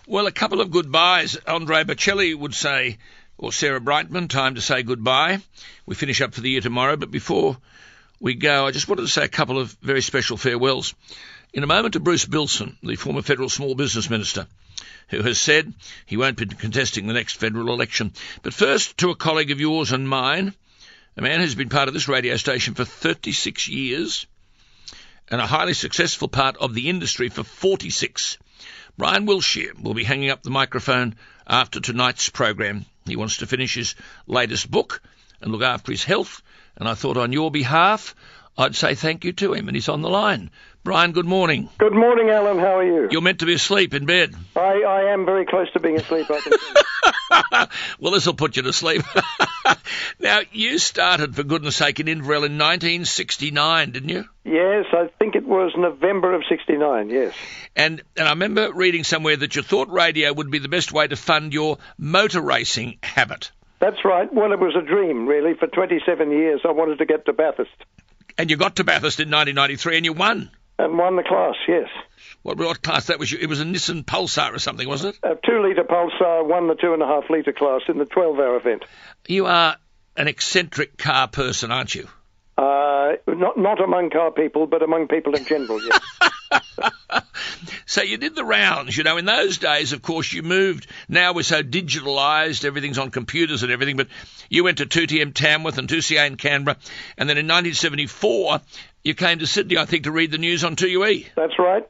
Well, a couple of goodbyes. Andre Bocelli would say, or Sarah Brightman, time to say goodbye. We finish up for the year tomorrow, but before we go, I just wanted to say a couple of very special farewells. In a moment to Bruce Bilson, the former federal small business minister, who has said he won't be contesting the next federal election. But first, to a colleague of yours and mine, a man who's been part of this radio station for 36 years and a highly successful part of the industry for 46. Brian Wilshire will be hanging up the microphone after tonight's program. He wants to finish his latest book and look after his health, and I thought on your behalf I'd say thank you to him, and he's on the line. Brian, good morning. Good morning, Alan. How are you? You're meant to be asleep in bed. I am very close to being asleep, I can see. Well, this will put you to sleep. Now, you started, for goodness sake, in Inverell in 1969, didn't you? Yes, I think it was November of 69, yes. And I remember reading somewhere that you thought radio would be the best way to fund your motor racing habit. That's right. Well, it was a dream, really. For 27 years, I wanted to get to Bathurst. And you got to Bathurst in 1993 and you won. And won the class, yes. What class that was? It was a Nissan Pulsar or something, wasn't it? A 2-litre Pulsar won the 2.5-litre class in the 12-hour event. You are an eccentric car person, aren't you? Not among car people, but among people in general, yes. So you did the rounds, you know. In those days, of course, you moved. Now we're so digitalised, everything's on computers and everything, but you went to 2TM Tamworth and 2CA in Canberra, and then in 1974, you came to Sydney, I think, to read the news on 2UE. That's right.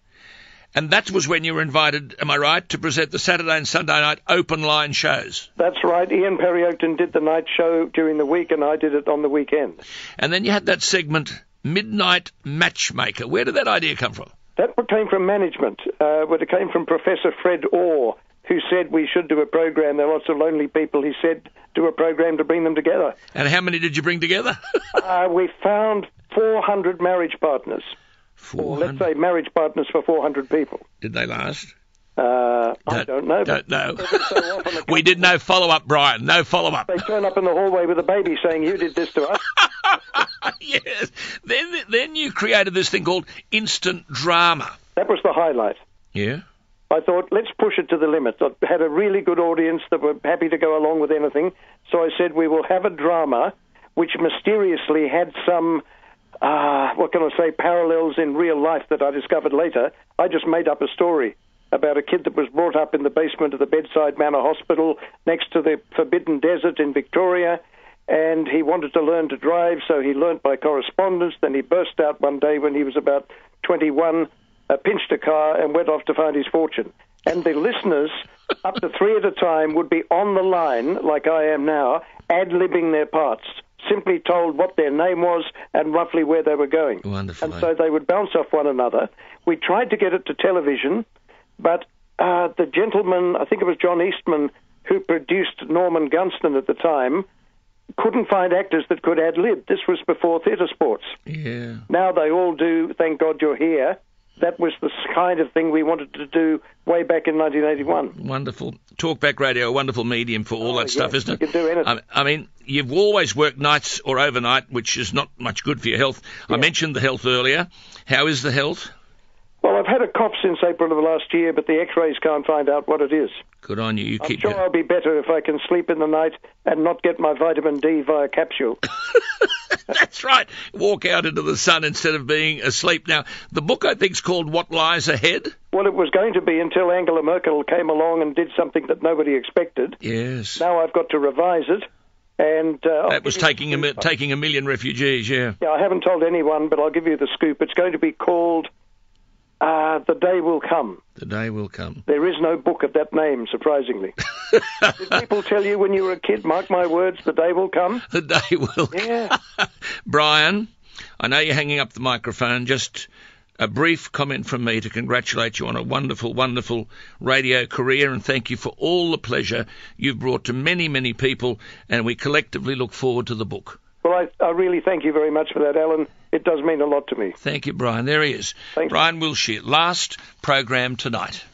And that was when you were invited, am I right, to present the Saturday and Sunday night open line shows? That's right. Ian Perry Oakton did the night show during the week, and I did it on the weekend. And then you had that segment, Midnight Matchmaker. Where did that idea come from? That came from management. It came from Professor Fred Orr, who said we should do a program. There are lots of lonely people. He said, do a program to bring them together. And how many did you bring together? We found 400 marriage partners. 400? Or let's say marriage partners for 400 people. Did they last? I don't know. Don't know. We did no follow-up, Brian. No follow-up. They turn up in the hallway with a baby saying, you did this to us. Yes. Then you created this thing called instant drama. That was the highlight. Yeah. I thought, let's push it to the limit. I had a really good audience that were happy to go along with anything. So I said, we will have a drama which mysteriously had some, parallels in real life that I discovered later. I just made up a story about a kid that was brought up in the basement of the Bedside Manor Hospital next to the Forbidden Desert in Victoria, and he wanted to learn to drive, so he learnt by correspondence. Then he burst out one day when he was about 21, pinched a car and went off to find his fortune. And the listeners, up to 3 at a time, would be on the line, like I am now, ad-libbing their parts, simply told what their name was and roughly where they were going. Wonderful. And so they would bounce off one another. We tried to get it to television, but the gentleman, I think it was John Eastman, who produced Norman Gunston at the time, couldn't find actors that could ad-lib. This was before theatre sports. Yeah. Now they all do, thank God you're here. That was the kind of thing we wanted to do way back in 1981. Wonderful. Talkback radio, a wonderful medium for all that stuff, isn't it? You can do anything. I mean, you've always worked nights or overnight, which is not much good for your health. Yeah. I mentioned the health earlier. How is the health? Well, I've had a cough since April of last year, but the x-rays can't find out what it is. Good on you. I'm sure I'll be better if I can sleep in the night and not get my vitamin D via capsule. That's right. Walk out into the sun instead of being asleep. Now, the book, I think, is called What Lies Ahead. Well, it was going to be until Angela Merkel came along and did something that nobody expected. Yes. Now I've got to revise it. And that was taking a million refugees, yeah. Yeah, I haven't told anyone, but I'll give you the scoop. It's going to be called The Day Will Come. The Day Will Come. There is no book of that name, surprisingly. Did people tell you when you were a kid, mark my words, the day will come? The day will Yeah. Brian, I know you're hanging up the microphone. Just a brief comment from me to congratulate you on a wonderful, wonderful radio career, and thank you for all the pleasure you've brought to many, many people, and we collectively look forward to the book. Well, I really thank you very much for that, Alan. It does mean a lot to me. Thank you, Brian. There he is. Thanks. Brian Wilshire, last program tonight.